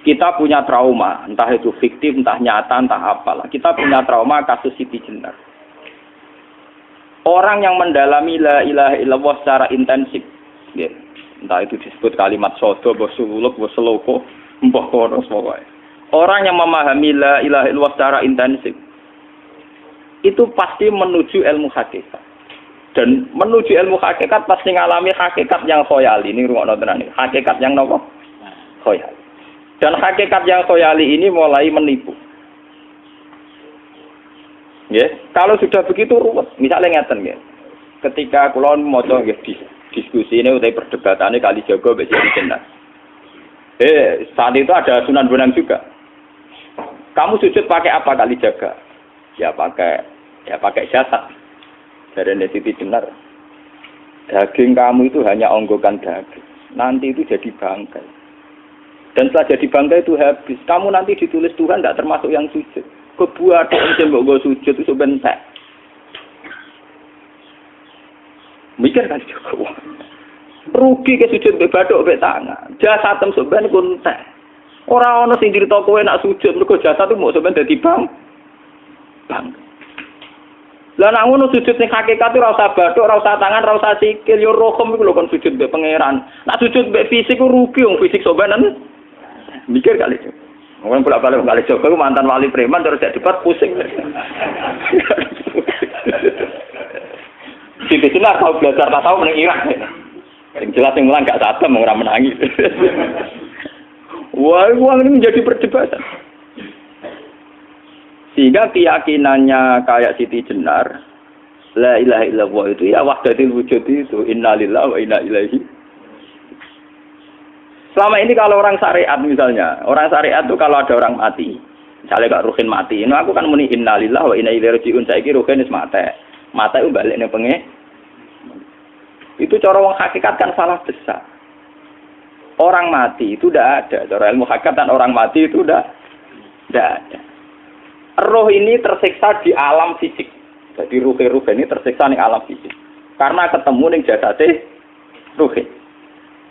Kita punya trauma, entah itu fiktif, entah nyata, entah apalah. Kita punya trauma kasus Siti Jenar. Orang yang mendalami la ilaha illallah secara intensif, ya, entah itu disebut kalimat sodo, bosuluk, boseloko, mbah kono pokoknya. Orang yang memahami la ilaha illallah secara intensif, itu pasti menuju ilmu hakikat. Dan menuju ilmu hakikat pasti ngalami hakikat yang khoyali. Ini rungokno tenan iki. Hakikat yang nopo? Khoyali. Dan hakikat yang khoyali ini mulai menipu. Ya, kalau sudah begitu ruwet. Misalnya ngeten nggih. Ketika kula maca nggih diskusi ini utai perdebatannya Kalijaga mbek Siti Jenar. Saat itu ada Sunan Bonang juga. Kamu sujud pakai apa Kalijaga? Ya pakai jasad. Dari Siti Jenar. Daging kamu itu hanya onggokan daging. Nanti itu jadi bangkai. Dan setelah jadi bangkai itu habis. Kamu nanti ditulis Tuhan tidak termasuk yang sujud. Kebuat yang mbok sujud itu sebentar. Mikir kan juga. Rugi ke sujud mbek bathuk mbek tangan. Jasatem sampean kuntek. Ora ana sing crita kowe nak sujud mergo jasad itu mau sampean dadi bang. Lah nek ngono sujud ning hakikat ora usah bathuk, ora usah tangan, ora usah sikil, yo rohem iku lho kon sujud mbek pangeran. Nak sujud mbek fisik ku rugi wong fisik sampean. Mikir kali itu. Orang bolak-balik kali Joko itu mantan wali preman terus jadi debat pusing. Siti Jenar tahu belajar tak tahu menang Irak. Yang jelas yang mulang gak sadar mau orang menangis. Wah, ini menjadi perdebatan. Sehingga keyakinannya kayak Siti Jenar, la ilaha illallah itu ya wahdatul wujud itu, innalillahi wa inna ilaihi. Selama ini kalau orang syariat misalnya, orang syariat itu kalau ada orang mati, misalnya Kak Ruhin mati, ini aku kan muni innalillahi wa inna ilaihi raji'un, saiki Ruhin wis mati. Mati itu balik ning penge. Itu cara wong hakikat kan salah besar. Orang mati itu tidak ada, cara ilmu hakikat dan orang mati itu tidak ada. Roh ini tersiksa di alam fisik. Jadi ruh ini tersiksa di alam fisik. Karena ketemu ning jasate ruh.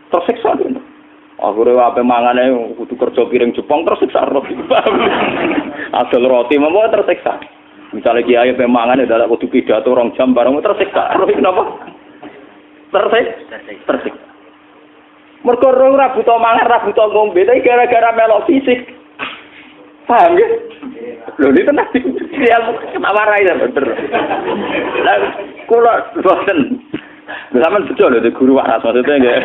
Tersiksa dulu. Akhirnya apa mangane kudu kerja piring Jepang tersiksa roh. Asal roti memang tersiksa. Misalnya kiai pemangan adalah kudu pidato 2 jam bareng tersiksa. Roh kenapa? Tersiksa. Mergo roh ora buta mangan, ora buta ngombe, tapi gara-gara melok fisik. Paham ya? Lho ini tenang dia ketawarai ya bener. Lah kula boten. Sampeyan betul lho guru waras maksudnya nggih.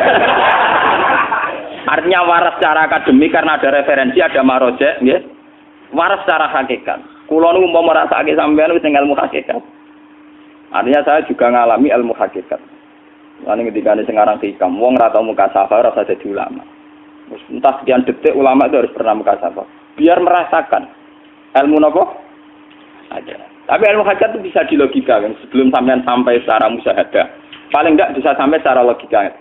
Artinya waras secara akademik karena ada referensi, ada marojek, nggih. Waras secara hakikat. Kula niku umpama merasake sampean wis ilmu hakikat. Artinya saya juga ngalami ilmu hakikat. Lan ketika sing aran hikam, wong ora tau mukasafah ora usah dadi ulama. Entah sekian detik ulama itu harus pernah mukasafah. Biar merasakan ilmu napa? Ada. Tapi ilmu hakikat itu bisa dilogikakan sebelum sampean sampai secara musyahadah. Paling enggak bisa sampai secara logika.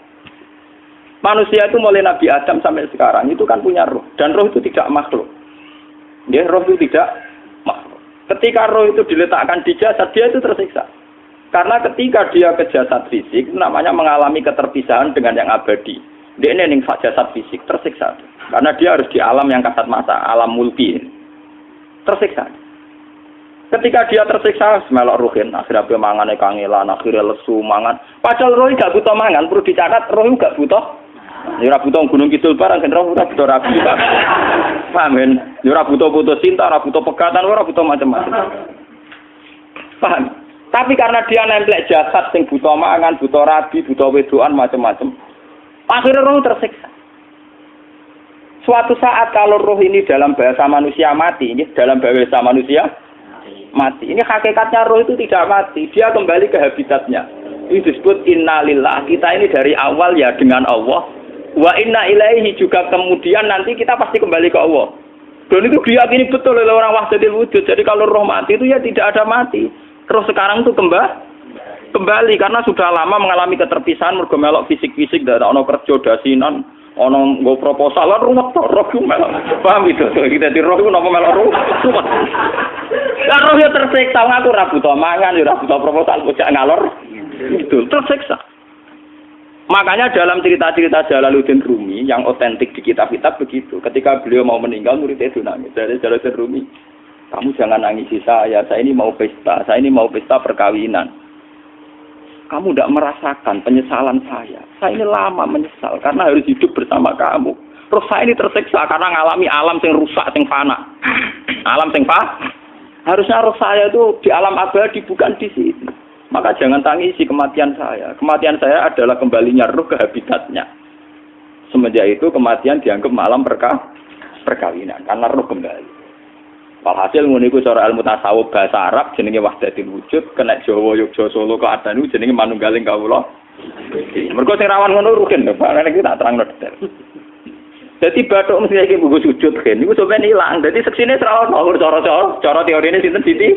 Manusia itu mulai Nabi Adam sampai sekarang itu kan punya roh. Dan roh itu tidak makhluk. Ya, roh itu tidak makhluk. Ketika roh itu diletakkan di jasad, dia itu tersiksa. Karena ketika dia ke jasad fisik, itu namanya mengalami keterpisahan dengan yang abadi. Dia ini ning jasad fisik, tersiksa. Karena dia harus di alam yang kasat mata, alam mulki. Tersiksa. Ketika dia tersiksa, melok ruhin, akhirnya dia mangan kangelan, akhirnya lesu mangan. Padahal roh gak butuh mangan, perlu dicatat, roh gak butuh. Ya ora butuh gunung kidul barang kan ora butuh rapi. Paham kan? Ya ora butuh putus cinta, ora butuh pegatan, ora butuh macam-macam. Paham? Tapi karena dia nempel jasad sing butuh mangan, butuh rabi, butuh wedoan macam-macam. Akhirnya roh tersiksa. Suatu saat kalau roh ini dalam bahasa manusia mati, ini dalam bahasa manusia mati. Ini hakikatnya roh itu tidak mati, dia kembali ke habitatnya. Ini disebut innalillah. Kita ini dari awal ya dengan Allah. Wa inna ilaihi juga kemudian nanti kita pasti kembali ke Allah. Dan itu diyakini betul oleh orang wahdatul wujud. Jadi kalau roh mati itu ya tidak ada mati. Terus sekarang itu kembali karena sudah lama mengalami keterpisahan mergo melok fisik-fisik dan ono kerja dasinan, ono nggo proposal lan ruwet to roh ku melok. Paham itu? Kita di roh ku napa melok ruwet. Lah roh ya tersiksa ngaku ra butuh mangan, ya ora butuh proposal bocah ngalor. Itu tersiksa. Makanya dalam cerita-cerita Jalaluddin Rumi yang otentik di kitab-kitab begitu. Ketika beliau mau meninggal, muridnya itu nangis. Dari Jalaluddin Rumi, kamu jangan nangisi saya ini mau pesta, saya ini mau pesta perkawinan. Kamu tidak merasakan penyesalan saya. Saya ini lama menyesal karena harus hidup bersama kamu. Terus saya ini tersiksa karena ngalami alam yang rusak, yang fana. Alam yang fana. Harusnya roh saya itu di alam abadi, bukan di sini. Maka jangan tangisi kematian saya. Kematian saya adalah kembalinya roh ke habitatnya. Semenjak itu kematian dianggap malam perkawinan. Karena roh kembali. Walhasil ngene iku cara ilmu tasawuf bahasa Arab jenenge wahdatul wujud, kena Jawa Yogya Solo keadaan iku jenenge manunggaling kawula. Mergo sing rawan ngono rugen lho, Pak. Nek tak terangno detail. Dadi bathuk mesti iki buku sujud kan niku sampeyan ilang. Dadi seksine ora ono cara teorine sinten Siti?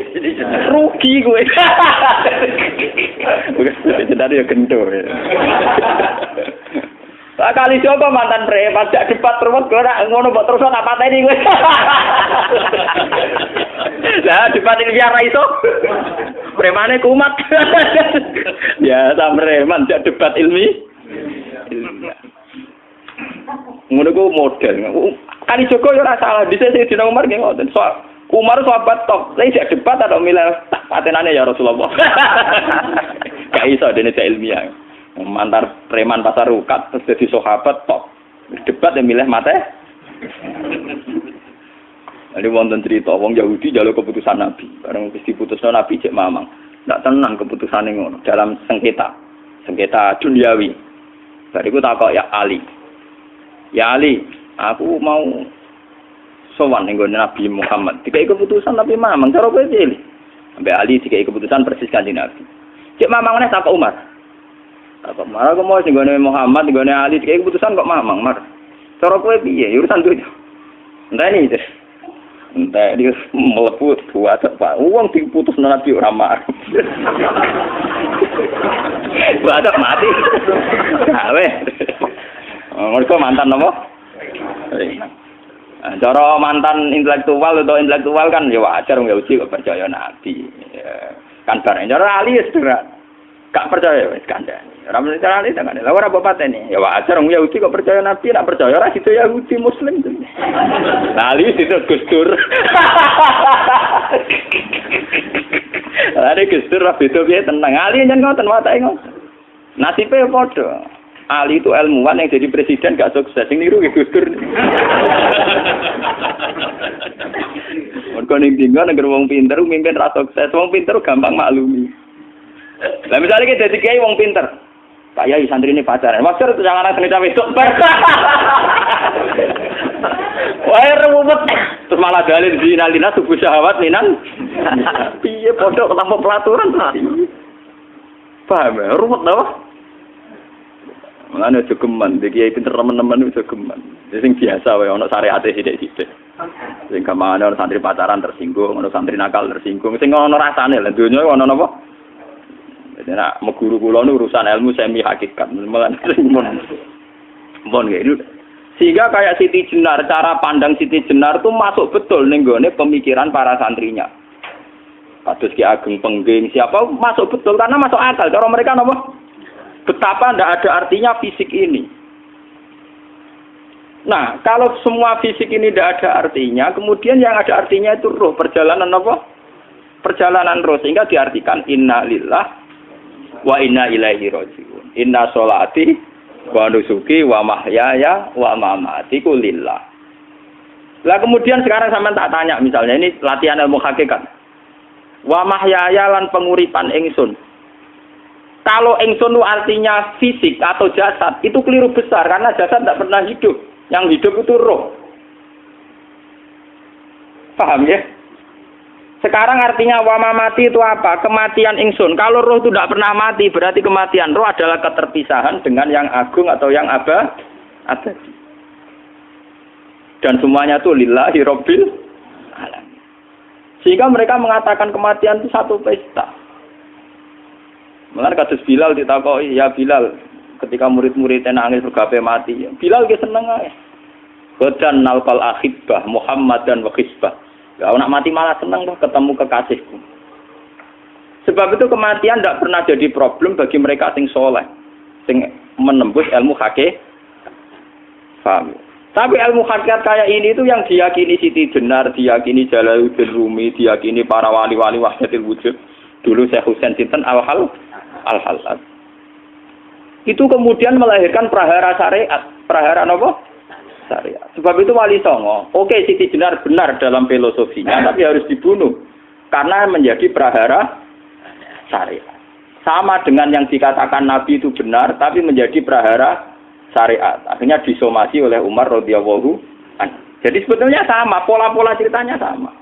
Rugi kowe. Bukan jadi ya gento. Lah kali coba mantan preman jak debat terus ora ngono mbok terus tak pateni kowe. Lah debat ilmiah ra iso. Premane kumat. Ya ta preman jak debat ilmiah. Ngono ku model. Kali Joko yo ora salah, dhisik sing dina Umar nggih ngoten. Umar sahabat top, lha sik debat atau milih patenane ya Rasulullah. Gak iso dene cek ilmiah. Mantar preman pasar rukat terus dadi sahabat top. Debat yang milih mate. Ada wonten cerita wong Yahudi njaluk keputusan Nabi. Bareng wis diputusno Nabi cek mamang. Ndak tenang keputusane ngono dalam sengketa duniawi. Bariku takok ya Ali. Ya Ali, aku mau sowan ning Nabi Muhammad. Dikai keputusan tapi mamang cara kowe pilih. Sampai Ali dikai keputusan persis kanjeng Nabi. Cek mamang neh takok Umar. Takok Umar aku mau sing Muhammad, ning Ali dikai keputusan kok mamang, Mar. Cara kowe piye? Urusan dunya. Enteni iki. Entah dia melepuh buat apa? Uang diputus Nabi ora marah. Buat mati. Awe. Mereka mantan apa? Cara mantan intelektual atau intelektual kan ya wajar nggak uji kok percaya Nabi. Ya, kan bareng cara Ali sederhana. Gak percaya wis kandhani. Ora mesti cara Ali kan. Lah ora apa patene. Ya wajar wong Yahudi kok percaya Nabi, nek percaya ora situ Yahudi Muslim. Lah Ali situ Gus Dur. Lah Gus Dur ra beda piye tenang. Ali nyen ngoten watake ngoten. Nasibe padha. Ali itu ilmuwan yang jadi presiden gak sukses. Sing niru Gus Dur. Mergo ning dinggo nek wong pinter mimpin ra sukses. Wong pinter gampang maklumi. Lah misalnya kita jadi kiai wong pinter. Pak Yai santri ini pacaran. Maksud itu jangan anak cerita besok. Wah, ruwet. Terus malah dalil zinalina subuh syahwat minan. Piye pondok tanpa pelaturan. Paham ya? Ruwet dah. Mulane aja geman, iki kiai pinter teman-teman aja geman. Sing biasa wae ana syariate sithik-sithik. Sing kamane ana santri pacaran tersinggung, ana santri nakal tersinggung. Sing ana rasane lha donya ana napa? Jadi nak guru kula nu urusan ilmu semi hakikat. Mon gitu. Sehingga kayak Siti Jenar, cara pandang Siti Jenar itu masuk betul ning gone pemikiran para santrinya. Kados Ki Ageng Pengging siapa masuk betul karena masuk akal. Cara mereka napa? Betapa tidak ada artinya fisik ini. Nah, kalau semua fisik ini tidak ada artinya, kemudian yang ada artinya itu roh, perjalanan apa? Perjalanan roh, sehingga diartikan inna lillah wa inna ilaihi raji'un. Inna sholati wa nusuki wa mahyaya wa mamati ku lillah. Lah kemudian sekarang sampean tak tanya misalnya ini latihan ilmu hakikat. Wa mahyaya lan penguripan ingsun. Kalau ingsun artinya fisik atau jasad, itu keliru besar karena jasad tidak pernah hidup. Yang hidup itu roh. Paham ya? Sekarang artinya wama mati itu apa? Kematian ingsun. Kalau roh itu tidak pernah mati, berarti kematian roh adalah keterpisahan dengan yang agung atau yang abadi. Dan semuanya itu lillahi rabbil alamin. Sehingga mereka mengatakan kematian itu satu pesta. Mulane kados Bilal ditakoki, ya Bilal, ketika murid-muridnya nangis bergape mati, Bilal ge seneng ae. Godan nalqal ahibbah Muhammad dan wa hisbah. Ya nak mati malah seneng kok ketemu kekasihku. Sebab itu kematian tidak pernah jadi problem bagi mereka sing soleh, sing menembus ilmu hakikat. Paham? Tapi ilmu hakikat kayak ini itu yang diyakini Siti Jenar, diyakini Jalaluddin Rumi, diyakini para wali-wali wahdatul wujud. Dulu Syekh Husain sinten Al-Halal. Itu kemudian melahirkan prahara syariat. Prahara apa? Syariat. Sebab itu Wali Songo, oke Siti Jenar benar dalam filosofinya, tapi harus dibunuh. Karena menjadi prahara syariat. Sama dengan yang dikatakan Nabi itu benar, tapi menjadi prahara syariat. Akhirnya disomasi oleh Umar radhiyallahu anhu. Jadi sebetulnya sama, pola-pola ceritanya sama.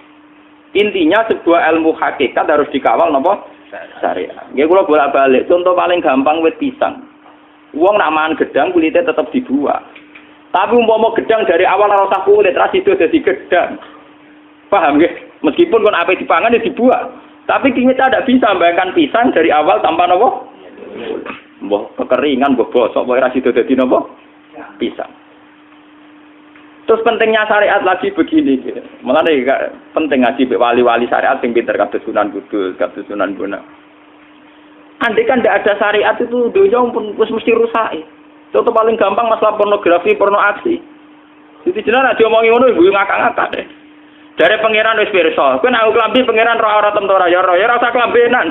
Intinya sebuah ilmu hakikat harus dikawal napa? Syariat. Nggih kula bolak-balik, contoh paling gampang wit pisang. Wong nak mangan gedang kulitnya tetap dibuang. Tapi umpama gedang dari awal ora usah kulit, ra sido dadi gedang. Paham nggih? Meskipun kon ape dipangan ya dibuang. Tapi kita tidak bisa membayangkan pisang dari awal tanpa napa? Mbah kekeringan, mbah bosok, mbah ra sido dadi napa? Pisang. Terus pentingnya syariat lagi begini, gitu. Malah penting ngaji wali-wali syariat yang pinter kados Sunan Kudus, kados Sunan Bonang. Andai kan tidak ada syariat itu dunia pun mesti rusak. Contoh paling gampang masalah pornografi, porno aksi. Jadi jenar aja omongi ngono ibu ngakak-ngakak deh. Dari pangeran wis pirsa, kowe nek klambi pangeran ora tentora ya ora usah klambenan.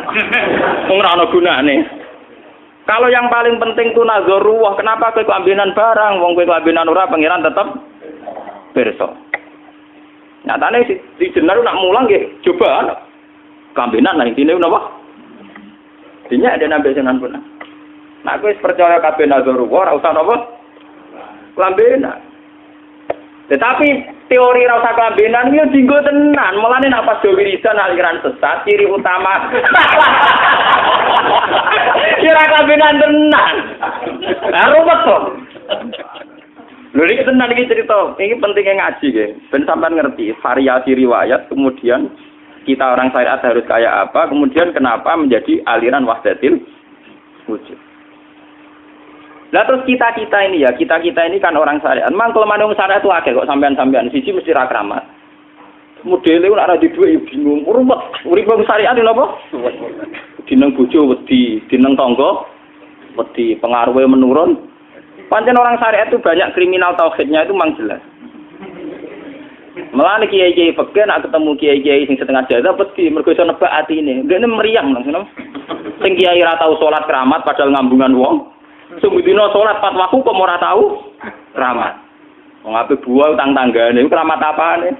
Wong ora ana gunane. Kalau yang paling penting tu nazarullah, kenapa kowe klambenan barang? Wong kowe klambenan ora pangeran tetep pirsa. Nyatane si jenar nak mulang nggih coba klambenan lah intine napa? Dinya ada nabi Sunan Bonang. Nah, aku percaya kabeh nazarullah ora usah napa? Klambenan. Tetapi teori ora usah klambenan iki dinggo tenan. Mulane nek pas do wiridan aliran sesat ciri utama. Kira klambenan tenan. Lah ruwet to. Lho iki tenan iki cerita. Iki pentingnya ngaji nggih. Ben sampean ngerti variasi riwayat kemudian kita orang syariat harus kayak apa, kemudian kenapa menjadi aliran wahdatil wujud. Lah terus kita ini kan orang syariat. Memang kelemahan orang syariat itu akeh kok sampean-sampean siji mesti ra kramat. Modele ora di duwe bingung, ruwet. Urip wong syariat lho apa? Dineng bojo wedi, dineng tangga wedi, pengaruhe menurun. Pancen orang syariat itu banyak kriminal tauhidnya itu memang jelas. Malah kiai-kiai fikih nak ketemu kiai-kiai sing setengah jadah wedi mergo iso nebak atine. Dene meriang langsung. Sing kiai ora tau salat keramat padahal ngambungan wong. Sing dina salat pas waktu kok ora tau keramat. Wong ape buah utang tanggane keramat apane?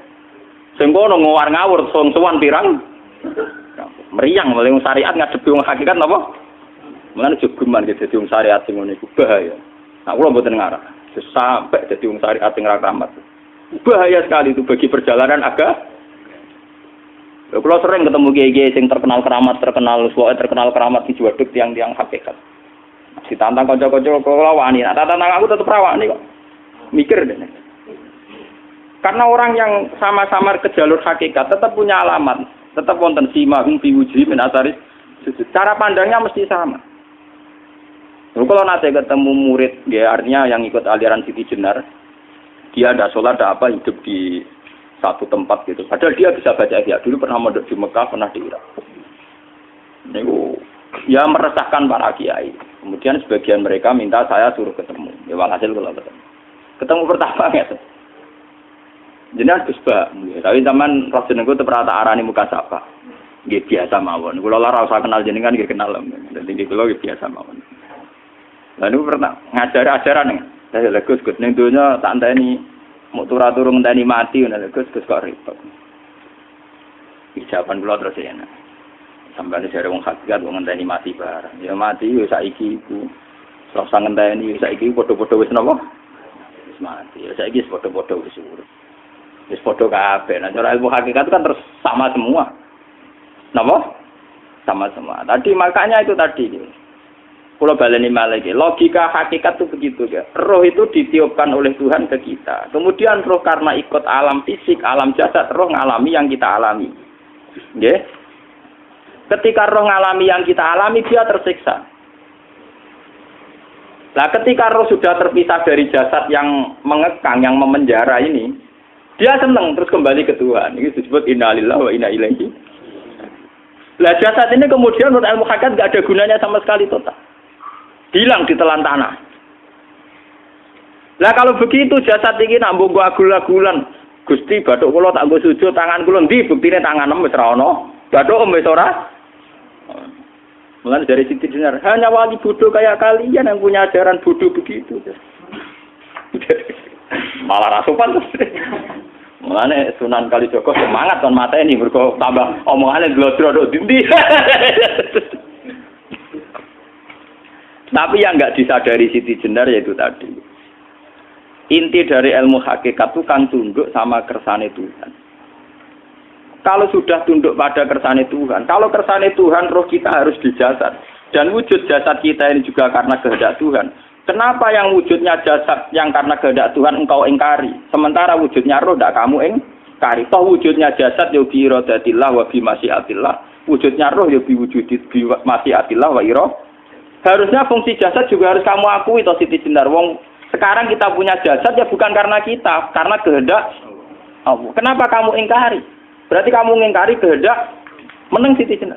Sing kono ngawur-ngawur sowan pirang. Meriang mulai wong syariat ngadepi wong hakikat napa? Mulane jogeman dadi wong syariat sing ngene iku bahaya. Nah kula mboten ngarah. Sampai dadi wong syariat sing ra keramat. Bahaya sekali itu bagi perjalanan agama. Kalau sering ketemu kiai-kiai yang terkenal keramat di Juwaduk tiang-tiang hakikat. Ditantang kanca-kanca kula wani, nah tantang aku tetep rawani kok. Mikir deh. Karena orang yang sama-sama ke jalur hakikat tetap punya alamat, tetap wonten sima hum fi wujhi min asaris. Cara pandangnya mesti sama. Kalau nanti ketemu murid, ya artinya yang ikut aliran Siti Jenar, dia ada sholat, ada apa, hidup di satu tempat gitu. Padahal dia bisa baca ihya. Dulu pernah mondok di Mekah, pernah di Irak. Itu ya meresahkan para kiai. Kemudian sebagian mereka minta saya suruh ketemu. Ya walhasil kalau ketemu pertama ya. Jenengan Gus Ba, tapi zaman roh jenengku teu pernah tak arani muka sapa. Nggih biasa mawon. Kula ora usah kenal jenengan nggih kenal. Dadi kula nggih biasa mawon. Lalu pernah ngajar ajaran saya Gus ning donya tak enteni mau turu-turu ngenteni mati ngono Gus kok repot. Ijaban kula terus ya. Sampai jare wong hakikat wong ngenteni mati barang. Ya mati yo saiki iku. Ora usah ngenteni saiki padha-padha wis napa? Wis mati. Ya saiki wis padha-padha wis urip. Wis padha kabeh. Nah cara ilmu hakikat itu kan terus sama semua. Napa? Sama semua. Tadi makanya itu tadi. Kalau baleni malih, logika hakikat itu begitu ya. Roh itu ditiupkan oleh Tuhan ke kita. Kemudian roh karena ikut alam fisik, alam jasad, roh ngalami yang kita alami. Nggih. Ketika roh ngalami yang kita alami, dia tersiksa. Nah, ketika roh sudah terpisah dari jasad yang mengekang, yang memenjara ini, dia senang terus kembali ke Tuhan. Ini disebut innalillahi wa inna ilaihi. Lah jasad ini kemudian menurut ilmu hakikat enggak ada gunanya sama sekali total. Hilang di telan tanah. Lah kalau begitu jasad iki nak mbok agul-agulan. Gusti bathuk kula tak nggo sujud tangan kula ndi buktine tangan wis ora ono. Bathuk wis ora. Mulane dari Siti Jenar, hanya wali bodoh kayak kalian yang punya ajaran bodoh begitu. Malah rasupan terus. Mulane Sunan Kalijaga semangat kon mateni mergo tambah omongane glodro dindi. Tapi yang enggak disadari Siti Jenar yaitu tadi. Inti dari ilmu hakikat itu kan tunduk sama kersane Tuhan. Kalau sudah tunduk pada kersane Tuhan, kalau kersane Tuhan roh kita harus di jasad. Dan wujud jasad kita ini juga karena kehendak Tuhan. Kenapa yang wujudnya jasad yang karena kehendak Tuhan engkau ingkari? Sementara wujudnya roh tidak kamu ingkari. Toh wujudnya jasad ya bi iradatillah wa bi masyiatillah. Wujudnya roh ya bi wujudit bi masyiatillah wa ira. Harusnya fungsi jasad juga harus kamu akui toh Siti Jenar. Wong sekarang kita punya jasad ya bukan karena kita, karena kehendak Allah. Kenapa kamu ingkari? Berarti kamu mengingkari kehendak meneng Siti Jenar.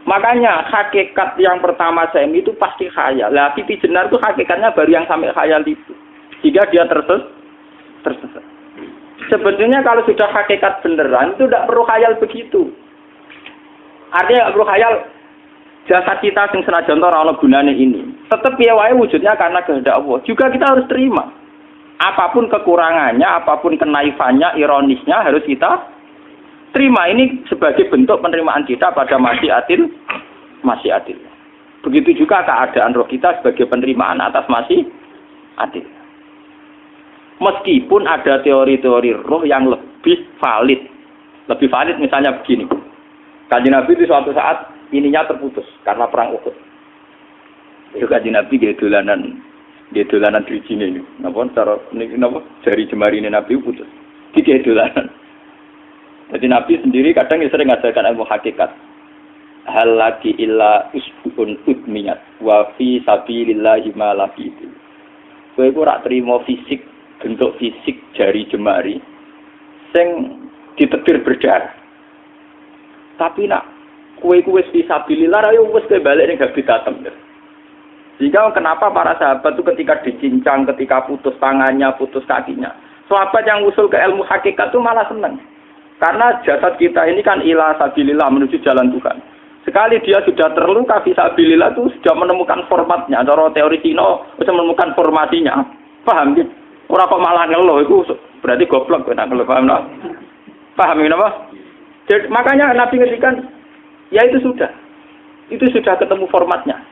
Makanya hakikat yang pertama saya itu pasti khayal. Lah Siti Jenar itu hakikatnya baru yang sampai khayal itu. Jika dia tersesat. Sebetulnya kalau sudah hakikat beneran itu tidak perlu khayal begitu. Artinya tidak perlu khayal jasad kita yang senajan ora ana gunane ini. Tetap piye wae wujudnya karena kehendak Allah. Juga kita harus terima. Apapun kekurangannya, apapun kenaifannya, ironisnya harus kita terima. Ini sebagai bentuk penerimaan kita pada masyiatil. Begitu juga keadaan roh kita sebagai penerimaan atas masyiatil. Meskipun ada teori-teori roh yang lebih valid. Lebih valid misalnya begini. Kanjeng Nabi itu suatu saat ininya terputus karena perang Uhud. Itu Kanjeng Nabi dolanan drijine ini. Napa cara niki napa jari jemarine Nabi putus. Iki dolanan. Jadi Nabi sendiri kadang sering ngajarkan ilmu hakikat. Hal lagi illa usbun udmiyat wa fi sabilillahi ma lafitu. Kowe ora trimo fisik, bentuk fisik jari jemari sing ditebir berdarah. Tapi nak kowe wis fi sabilillah ayo wis balik ning habitatem. Sehingga kenapa para sahabat itu ketika dicincang, ketika putus tangannya, putus kakinya, sahabat yang usul ke ilmu hakikat itu malah senang. Karena jasad kita ini kan ila sabilillah menuju jalan Tuhan. Sekali dia sudah terluka fisabilillah itu sudah menemukan formatnya. Cara teori Cina sudah menemukan formasinya. Paham gitu? Orang kok malah ngeluh itu berarti goblok kena ngeluh. Paham tak? Paham apa? Jadi, makanya Nabi ngertikan ya itu sudah ketemu formatnya.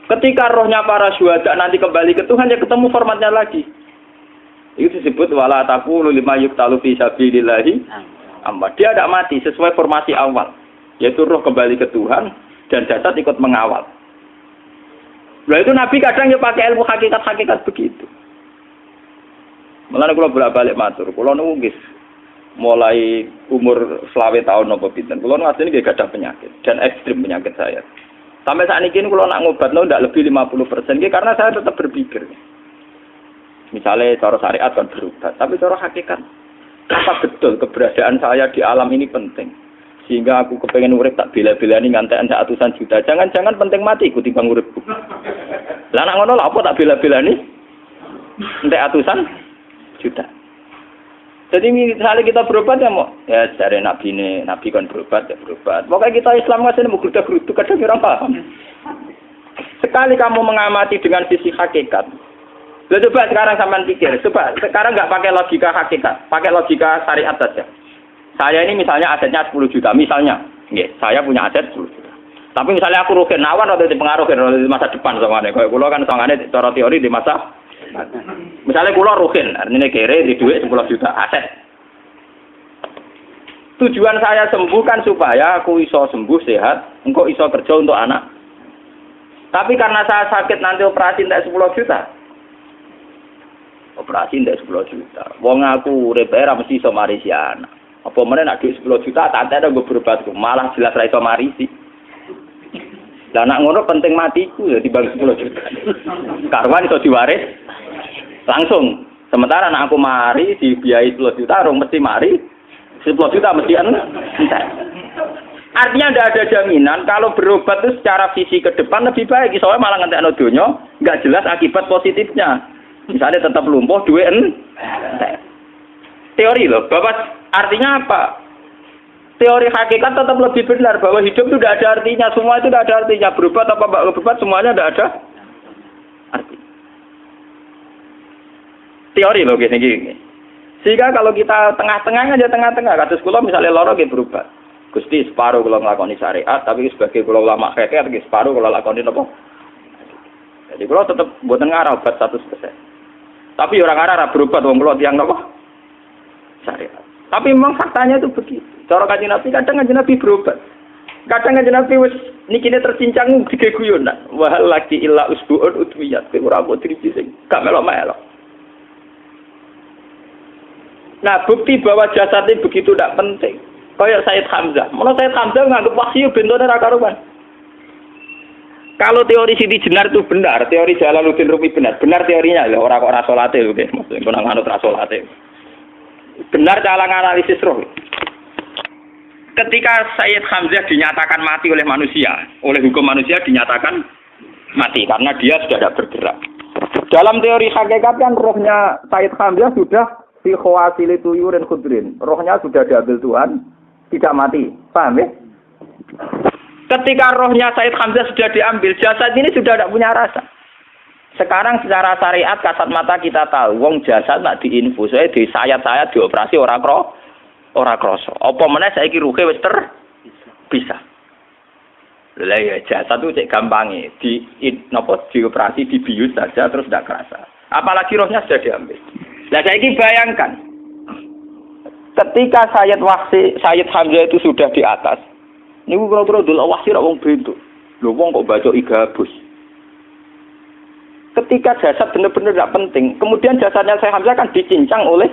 Ketika rohnya para syuhada nanti kembali ke Tuhan, ya ketemu formatnya lagi. Itu disebut wala taqulu lima yuqtalu fi sabilillahi amma. Dia tidak mati sesuai formasi awal, yaitu roh kembali ke Tuhan dan jasad ikut mengawal. Nah itu Nabi kadang ya pakai ilmu hakikat begitu. Mulane kula bolak-balik matur, kula niku nggih mulai umur 20 tahun napa pinten. Kula asline nggih gadah penyakit dan ekstrim penyakit saya. Sampai saat ini kalau nak ngobatno ndak lebih 50%, karena saya tetap berpikir. Misalnya cara syariat kan berubah, tapi cara hakikat apa betul keberadaan saya di alam ini penting. Sehingga aku kepengen urip tak bela-belani ngantekan ratusan juta. Jangan-jangan penting mati ikuti bang uripku. Lah nak ngono lha apa tak bela-belani? Entek ratusan juta. Jadi misalnya kita berobat ya mau ya dari Nabi kan berobat ya berobat. Pokoknya kita Islam masih mau gerutu kadang orang paham. Sekali kamu mengamati dengan sisi hakikat, coba sekarang sampean pikir, coba sekarang nggak pakai logika hakikat, pakai logika syariat saja. Saya ini misalnya asetnya 10 juta, misalnya, saya punya aset 10 juta. Tapi misalnya aku rugi nawan atau dipengaruhi di masa depan sama nih, kalau pulau kan soalnya cara teori di masa misalnya kula ruhin, artinya kere di duit 10 juta aset. Tujuan saya sembuh kan supaya aku iso sembuh sehat, engkau iso kerja untuk anak. Tapi karena saya sakit nanti operasi ndak 10 juta. Operasi ndak 10 juta. Wong aku urip era mesti iso marisi anak. Apa meneh nek duit 10 juta tak ada gue berobat malah jelas ra iso marisi. Lah nak ngono penting matiku ya dibanding 10 juta. Karwan iso diwaris langsung. Sementara anak aku mari dibiayai 10 juta, rong mesti mari 10 juta mesti entek. Artinya tidak ada jaminan kalau berobat itu secara visi ke depan lebih baik. Soalnya malah ngentekno donya nggak jelas akibat positifnya. Misalnya tetap lumpuh, duwe teori loh. Bapak artinya apa? Teori hakikat tetap lebih benar bahwa hidup itu tidak ada artinya. Semua itu tidak ada artinya. Berobat apa enggak berobat semuanya tidak ada arti. Teori loh gini. Sehingga kalau kita tengah-tengah aja tengah-tengah. Kasus kula misalnya lara nggih berobat. Gusti separuh kalau ngelakoni syariat, tapi sebagai kalau ulama kekeh, separuh kalau lakoni apa? Jadi kalau tetap buatan ngarah obat 100%. Tapi orang ngarah berobat, orang kalau tiang apa? Syariat. Tapi memang faktanya itu begitu. Cara Kanjeng Nabi kadang Kanjeng Nabi berobat. Kadang Kanjeng Nabi wis nikine tercincang digeguyon. Wah lagi illa usbuun udwiyat. Ora kok driji sing gak melok-melok. Nah, bukti bahwa jasadnya begitu tidak penting. Kayak Sayyid Hamzah. Menurut Sayyid Hamzah nganggep wahyu bentone ra karuan. Kalau teori Siti Jenar itu benar, teori Jalaluddin Rumi benar. Benar teorinya lho, ora kok ra salate lho, nggih. Maksudnya kok nganut ra salate. Benar cara analisis roh. Ketika Sayyid Hamzah dinyatakan mati oleh manusia, oleh hukum manusia dinyatakan mati karena dia sudah tidak bergerak. Dalam teori hakikat kan rohnya Sayyid Hamzah sudah fi khawasili tuyurin khudrin. Rohnya sudah diambil Tuhan, tidak mati. Paham ya? Ketika rohnya Sayyid Hamzah sudah diambil, jasad ini sudah tidak punya rasa. Sekarang secara syariat kasat mata kita tahu, wong jasad nak diinfus, di sayat-sayat dioperasi ora krasa. Apa meneh saiki ruhe wis bisa. Lah ya jasad itu cek gampange, dioperasi dibius saja terus tidak kerasa. Apalagi rohnya sudah diambil. Lah saiki bayangkan ketika Sayyid Hamzah itu sudah di atas. Niku kira-kira delok wahsi ra wong bentuk. Lho wong kok baca igabus. Ketika jasad benar-benar tidak penting, kemudian jasadnya Sayyid Hamzah kan dicincang oleh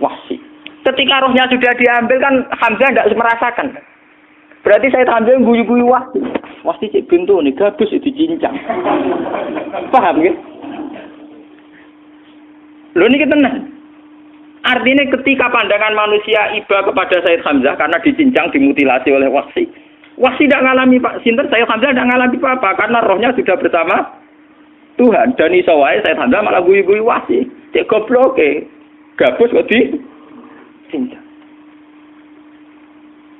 wahsi. Ketika rohnya sudah diambil kan Hamzah tidak merasakan. Berarti Sayyid Hamzah guyu-guyu wahsi. Wahsi cek bentuk nih gabus dicincang. Paham ya? Lho niki tenan. Artinya ketika pandangan manusia iba kepada Sayyid Hamzah karena dicincang, dimutilasi oleh wahsi. Wahsi tidak mengalami Pak Sinten, Sayyid Hamzah tidak mengalami apa-apa karena rohnya sudah bersama Tuhan. Dan iso wae Sayyid Hamzah malah guyu-guyu wahsi. Cek goblok gabus kok dicincang.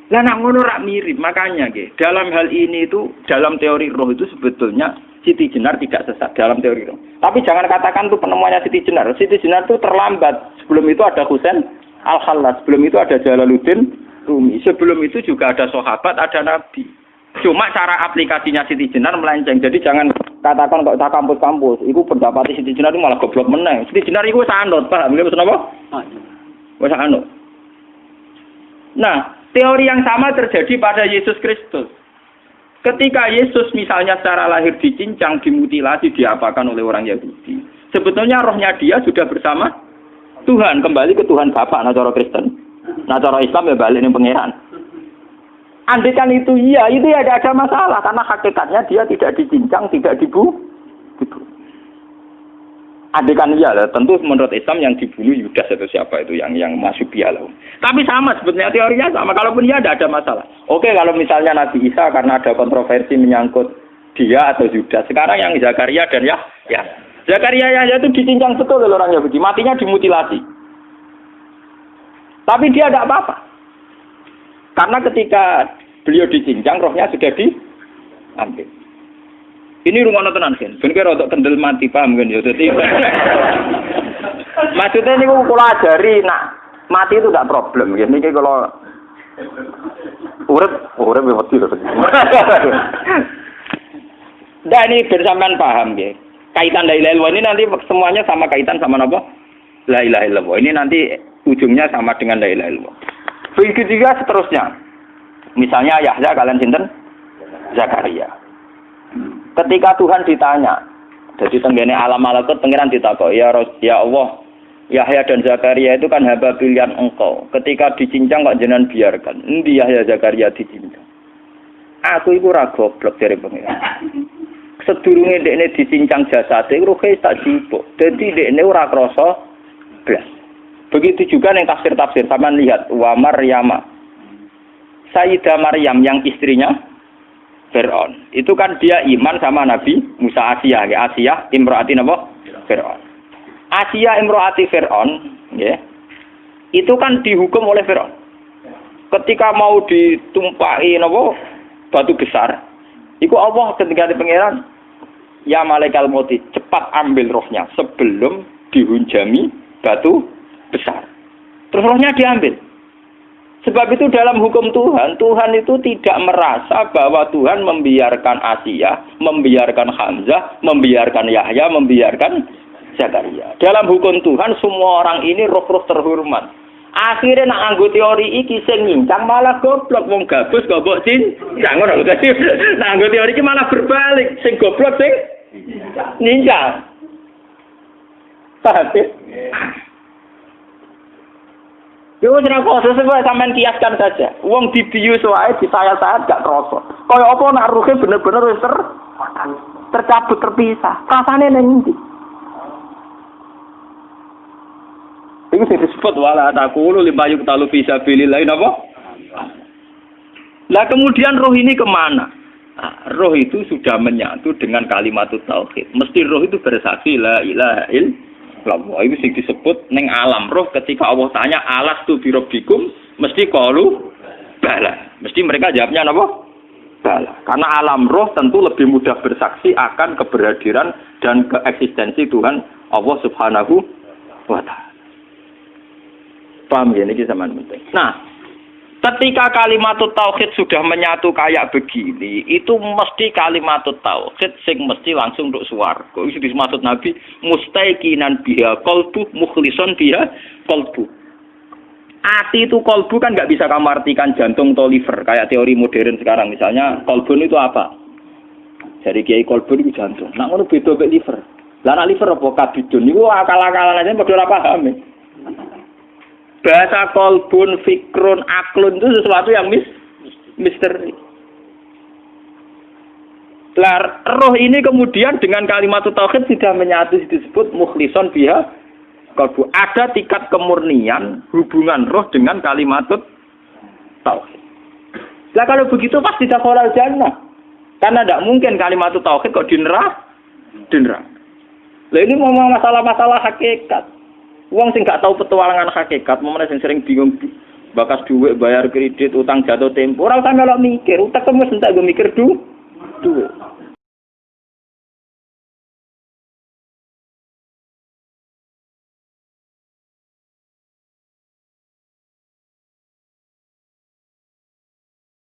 Lah nak ngono rak mirip, makanya dalam hal ini itu dalam teori roh itu sebetulnya Siti Jenar tidak sesat dalam teori roh. Tapi jangan katakan itu penemuannya Siti Jenar. Siti Jenar itu terlambat. Sebelum itu ada Husain Al-Khallas, sebelum itu ada Jalaluddin Rumi, sebelum itu juga ada sahabat, ada nabi. Cuma cara aplikasinya Siti Jenar melenceng. Jadi jangan katakan kok tak kampus-kampus, itu pendapat Siti Jenar itu malah goblok meneng. Siti Jenar itu sanut, paham nggih maksud apa? Wis sanut. Nah, teori yang sama terjadi pada Yesus Kristus. Ketika Yesus misalnya secara lahir dicincang, dimutilasi, diapakan oleh orang Yahudi. Sebetulnya rohnya dia sudah bersama Tuhan, kembali ke Tuhan Bapa, nah cara Kristen. Nah cara Islam ya balik ning pangeran. Andaikan itu iya, itu ya tidak ada masalah karena hakikatnya dia tidak dicincang, tidak dibunuh. Andaikan iya lah, tentu menurut Islam yang dibunuh Yudas atau siapa itu yang masuk bialah. Tapi sama sebetulnya teorinya sama. Kalaupun iya tidak ada masalah. Oke, kalau misalnya Nabi Isa karena ada kontroversi menyangkut dia atau Yudas. Sekarang yang Zakaria dan ya. Zakaria Yahya itu dicincang betul oleh orang Yahudi, matinya dimutilasi. Tapi dia tidak apa-apa. Karena ketika beliau dicincang, rohnya sudah diambil. Ini rumah tenan kan, bener untuk kendel mati paham kan ya. Jadi maksudnya ini kalau ajari, nak mati itu tidak problem. Ini kalau urip betul. Dan ini bersamaan paham ya. Kaitan la ilaha illallah ini nanti semuanya sama kaitan sama apa? La ilaha illallah. Ini nanti ujungnya sama dengan la ilaha illallah. Begitu juga seterusnya. Misalnya Yahya kalian sinten? Zakaria. Ketika Tuhan ditanya, jadi tenggene alam malakut pangeran ditakok, ya Allah, Yahya dan Zakaria itu kan hamba pilihan engkau. Ketika dicincang kok jenengan biarkan. Endi Yahya Zakaria dicincang? Aku iku ora goblok dari pangeran. Sedurunge dekne dicincang jasate ruhe tak jipuk. Dadi dekne ora krasa blas. Begitu juga ning tafsir-tafsir sampean lihat wa Maryama Sayyidah Maryam yang istrinya Fir'aun. Itu kan dia iman sama Nabi Musa. Asiyah imro'ati napa? Fir'aun. Asiyah imro'ati Fir'aun, ya. Itu kan dihukum oleh Fir'aun. Ketika mau ditumpahi napa? Batu besar. Iku Allah ketika di pangeran, ya malaikal mauti, cepat ambil rohnya sebelum dihunjami batu besar. Terus rohnya diambil. Sebab itu dalam hukum Tuhan, Tuhan itu tidak merasa bahwa Tuhan membiarkan Asiyah, membiarkan Hamzah, membiarkan Yahya, membiarkan Zakaria. Dalam hukum Tuhan, semua orang ini roh-roh terhormat. Akhirnya nak anggo teori iki sing nyincang malah goblok, wong gabus goblok cincang ngono. Dadi nak anggo teori iki malah berbalik, sing goblok sing nyincang. Paham? Yo ora kok sesuai sampean kiaskan saja. Wong dibius wae disayat-sayat gak krasa. Kaya apa nak ruhe bener-bener wis tercabut terpisah. Rasane ning ndi? Iku sing disebut wala taqulu limayuk talu fi sabilillah napa? Lah kemudian roh ini kemana? Nah, roh itu sudah menyatu dengan kalimat tauhid. Mesti roh itu bersaksi la ilaha illallah. Itu sing disebut ning alam roh ketika Allah tanya alastu birabbikum mesti qalu bala. Mesti mereka jawabnya apa? Bala. Karena alam roh tentu lebih mudah bersaksi akan keberhadiran dan keeksistensi Tuhan Allah Subhanahu wa taala. Paham ya ini zaman penting. Nah, ketika kalimat tauhid sudah menyatu kayak begini, itu mesti kalimat tauhid sing mesti langsung untuk swarga. Itu dimaksud Nabi mustaiqinan biha qalbu mukhlishon biha qalbu. Ati itu qalbu kan nggak bisa kamu artikan jantung atau liver kayak teori modern sekarang. Misalnya qalbun itu apa? Jadi kiai qalbun itu jantung. Nak ngono beda mek liver. Lah nek liver apa kabidun niku akal-akalan aja padha ora paham. Bahasa kolbun, fikrun, aklun itu sesuatu yang misteri. Roh ini kemudian dengan kalimat tauhid sudah menyatu disebut mukhlishon biha kolbu. Ada tingkat kemurnian hubungan roh dengan kalimat tauhid. Lah kalau begitu pasti dakhalal jannah. Karena tidak mungkin kalimat tauhid kok di neraka. Lah ini ngomong masalah-masalah hakikat. Wong sing gak tahu petualangan hakikat, momene sing sering bingung bakas duit, bayar kredit, utang jatuh tempo, ora usah melok mikir, utek wis entek go mikir duit.